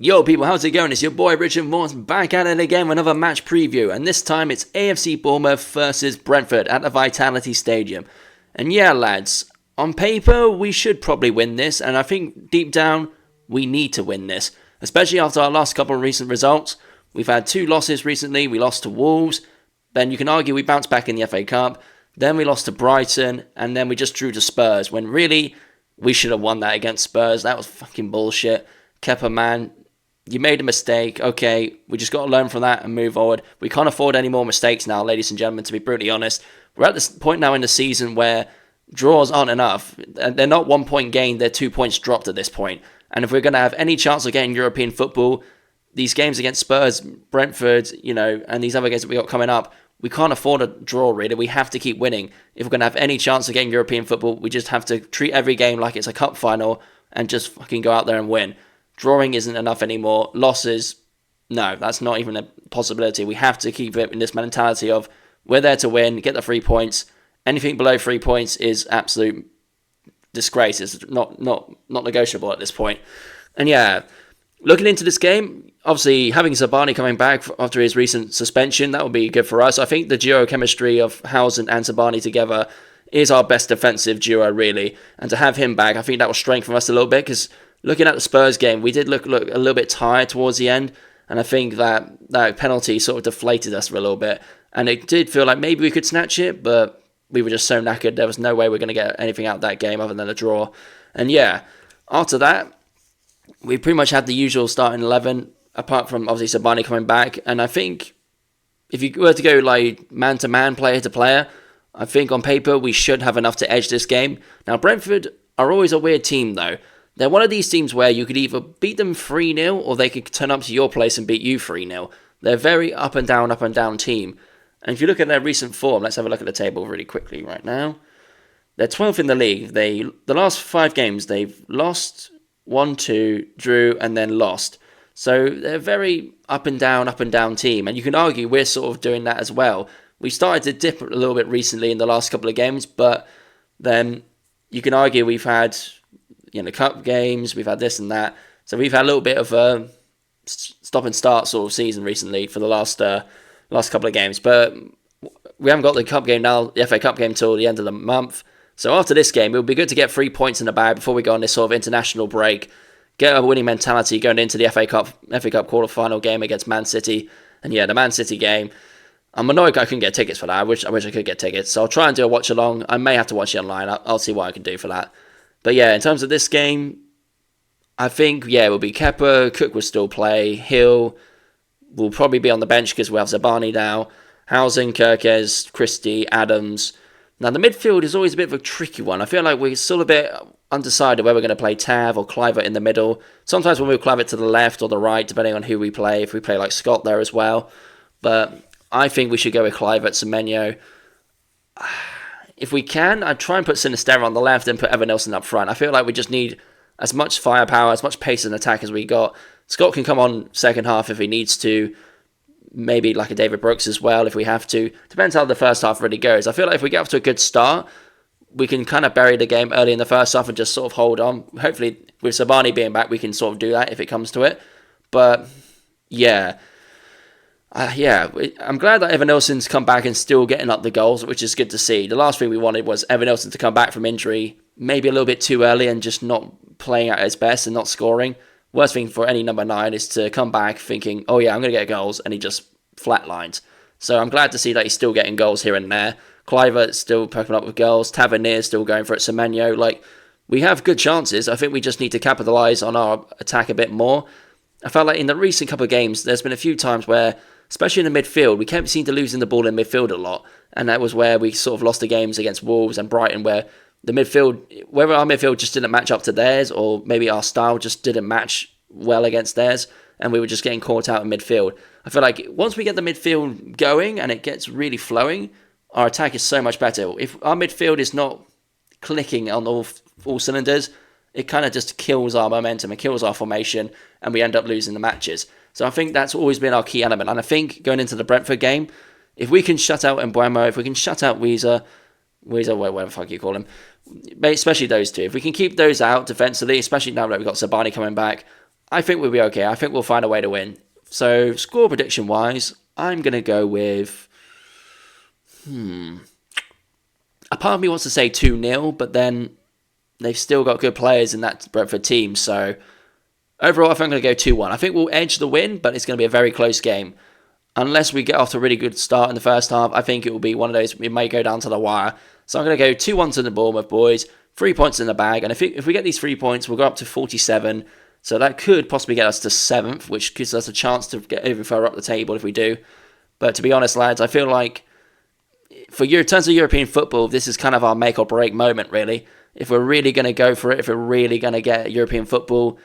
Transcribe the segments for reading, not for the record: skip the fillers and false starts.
Yo people, how's it going? It's your boy Richard Morse back at it again with another match preview, and this time it's AFC Bournemouth versus Brentford at the Vitality Stadium. And yeah lads, on paper we should probably win this, and I think deep down we need to win this, especially after our last couple of recent results. We've had 2 losses recently. We lost to Wolves, then you can argue we bounced back in the FA Cup, then we lost to Brighton, and then we just drew to Spurs, when really we should have won that against Spurs. That was fucking bullshit. Kepa, man, you made a mistake. Okay, we just got to learn from that and move forward. We can't afford any more mistakes now, ladies and gentlemen, to be brutally honest. We're at this point now in the season where draws aren't enough. They're not 1 point gained, they're 2 points dropped at this point. And if we're going to have any chance of getting European football, these games against Spurs, Brentford, and these other games that we got coming up, we can't afford a draw, really. We have to keep winning. If we're going to have any chance of getting European football, we just have to treat every game like it's a cup final and just fucking go out there and win. Drawing isn't enough anymore. Losses, no, that's not even a possibility. We have to keep it in this mentality of we're there to win, get the 3 points. Anything below 3 points is absolute disgrace. It's not negotiable at this point. And yeah, looking into this game, obviously having Zabani coming back after his recent suspension, that would be good for us. I think the duo chemistry of Housen and Zabani together is our best defensive duo, really. And to have him back, I think that will strengthen us a little bit, because looking at the Spurs game, we did look a little bit tired towards the end, and I think that penalty sort of deflated us for a little bit, and it did feel like maybe we could snatch it, but we were just so knackered. There was no way we were going to get anything out of that game other than a draw. And yeah, after that, we pretty much had the usual starting 11, apart from obviously Sabani coming back, and I think if you were to go like man-to-man, player-to-player, I think on paper we should have enough to edge this game. Now, Brentford are always a weird team, though. They're one of these teams where you could either beat them 3-0 or they could turn up to your place and beat you 3-0. They're a very up and down team. And if you look at their recent form, let's have a look at the table really quickly right now. They're 12th in the league. The last 5 games, they've lost, 1-2, drew, and then lost. So they're a very up and down team. And you can argue we're sort of doing that as well. We started to dip a little bit recently in the last couple of games, but then you can argue we've had cup games, we've had this and that. So we've had a little bit of a stop and start sort of season recently for the last couple of games. But we haven't got the cup game now, the FA Cup game, till the end of the month. So after this game, it would be good to get 3 points in the bag before we go on this sort of international break. Get a winning mentality going into the FA Cup quarter-final game against Man City. And yeah, the Man City game, I'm annoyed I couldn't get tickets for that. I wish I could get tickets. So I'll try and do a watch-along. I may have to watch it online. I'll see what I can do for that. But yeah, in terms of this game, I think, it will be Kepa, Cook will still play, Hill will probably be on the bench because we have Zabani now, Housen, Kirkes, Christie, Adams. Now, the midfield is always a bit of a tricky one. I feel like we're still a bit undecided whether we're going to play Tav or Kluivert in the middle. Sometimes we'll move Kluivert to the left or the right, depending on who we play, if we play like Scott there as well. But I think we should go with Kluivert, Semenyo. If we can, I'd try and put Sinisterra on the left and put Evan Nelson up front. I feel like we just need as much firepower, as much pace and attack as we got. Scott can come on second half if he needs to. Maybe like a David Brooks as well if we have to. Depends how the first half really goes. I feel like if we get off to a good start, we can kind of bury the game early in the first half and just sort of hold on. Hopefully, with Sabani being back, we can sort of do that if it comes to it. But, yeah. I'm glad that Evan Nelson's come back and still getting up the goals, which is good to see. The last thing we wanted was Evan Nelson to come back from injury, maybe a little bit too early and just not playing at his best and not scoring. Worst thing for any number 9 is to come back thinking, oh yeah, I'm going to get goals, and he just flatlines. So I'm glad to see that he's still getting goals here and there. Kluivert's still poking up with goals. Tavernier's still going for it. Semenyo, we have good chances. I think we just need to capitalise on our attack a bit more. I felt like in the recent couple of games, there's been a few times where, especially in the midfield, we kept seeming to losing the ball in midfield a lot. And that was where we sort of lost the games against Wolves and Brighton, where the midfield, whether our midfield just didn't match up to theirs, or maybe our style just didn't match well against theirs, and we were just getting caught out in midfield. I feel like once we get the midfield going and it gets really flowing, our attack is so much better. If our midfield is not clicking on all cylinders, it kind of just kills our momentum, it kills our formation, and we end up losing the matches. So I think that's always been our key element. And I think going into the Brentford game, if we can shut out MBEUMO, if we can shut out WISSA, whatever the fuck you call him, especially those two, if we can keep those out defensively, especially now that we've got Sabani coming back, I think we'll be okay. I think we'll find a way to win. So, score prediction wise, I'm going to go with... A part of me wants to say 2-0, but then they've still got good players in that Brentford team. So, overall, I think I'm going to go 2-1. I think we'll edge the win, but it's going to be a very close game. Unless we get off to a really good start in the first half, I think it will be one of those, it may go down to the wire. So I'm going to go 2-1 to the Bournemouth boys, 3 points in the bag, and if we get these 3 points, we'll go up to 47, so that could possibly get us to 7th, which gives us a chance to get even further up the table if we do. But to be honest, lads, I feel like, for terms of European football, this is kind of our make or break moment, really. If we're really going to go for it, if we're really going to get European football,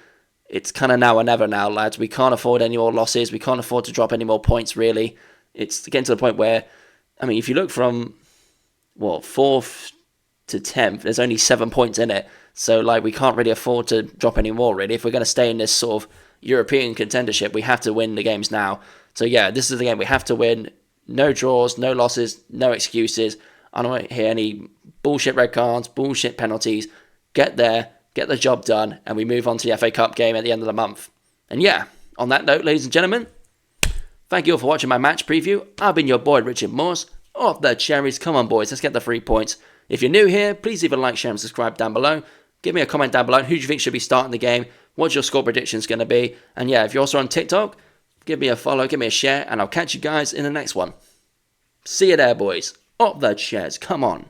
it's kind of now or never now, lads. We can't afford any more losses. We can't afford to drop any more points, really. It's getting to the point where, I mean, if you look from, 4th to 10th, there's only 7 points in it. So, we can't really afford to drop any more, really. If we're going to stay in this sort of European contendership, we have to win the games now. So, yeah, this is the game we have to win. No draws, no losses, no excuses. I don't want to hear any bullshit red cards, bullshit penalties. Get there, get the job done, and we move on to the FA Cup game at the end of the month. And yeah, on that note, ladies and gentlemen, thank you all for watching my match preview. I've been your boy, Richard Morse. Off the cherries. Come on, boys, let's get the 3 points. If you're new here, please leave a like, share, and subscribe down below. Give me a comment down below. Who do you think should be starting the game? What's your score predictions going to be? And yeah, if you're also on TikTok, give me a follow, give me a share, and I'll catch you guys in the next one. See you there, boys. Up the chairs. Come on.